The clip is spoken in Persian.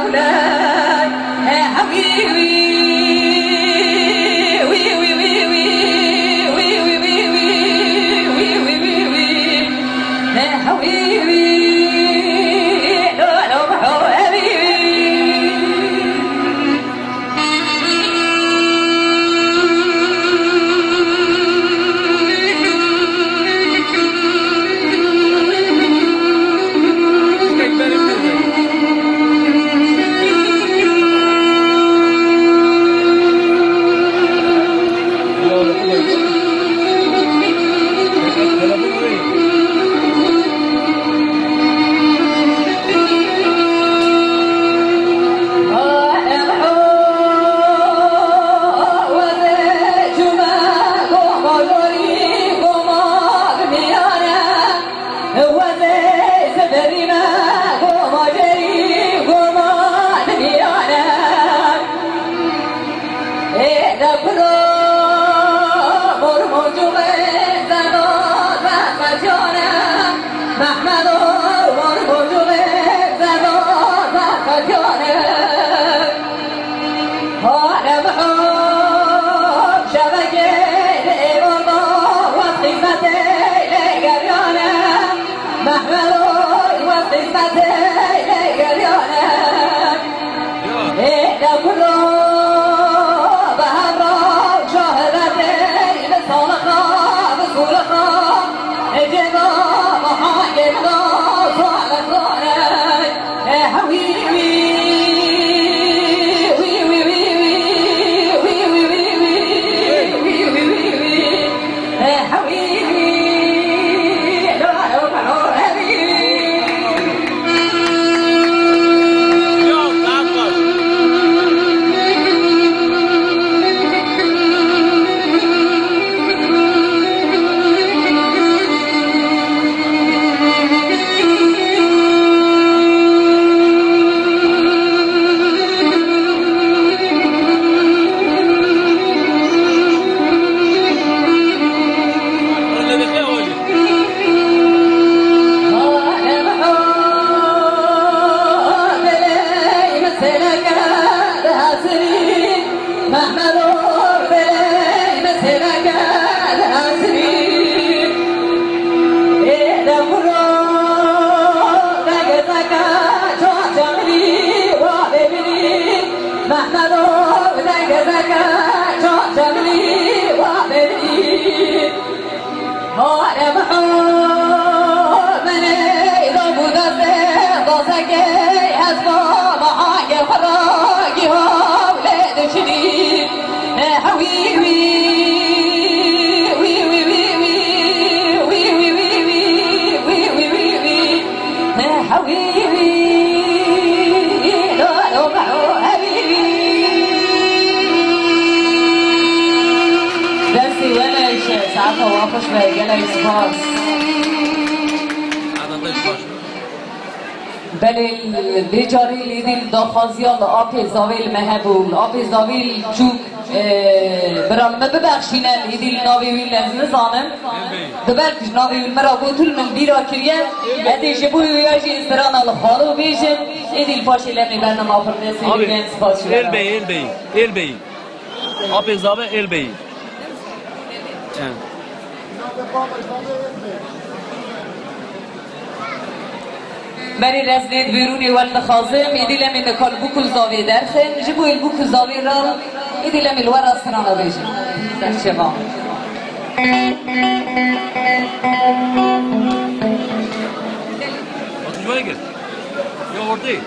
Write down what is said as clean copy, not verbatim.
مولاي حبيبي خوش به گلای سپاس بله بیچاری لیدیم داخازیال آب زاویل مهبول آب زاویل چوک برالمه ببخشینه لیدیم ناویل از نظامم دبرکش ناویل مرا بوتول من بیرا کریه ادی جبوی ویاجی استران الخالو بیشن ایدیل پاشی لمی برنامه آفرده سیلین سپاس شده ال بی آب زاویل ال بی بری رزنید بیرونی ولد خازم ایدیلم این کال بوکل زاوی درخن جبو البوکل زاوی را ایدیلم الورا سرانا بیشن در شما Wat is het? Ja, wordt die.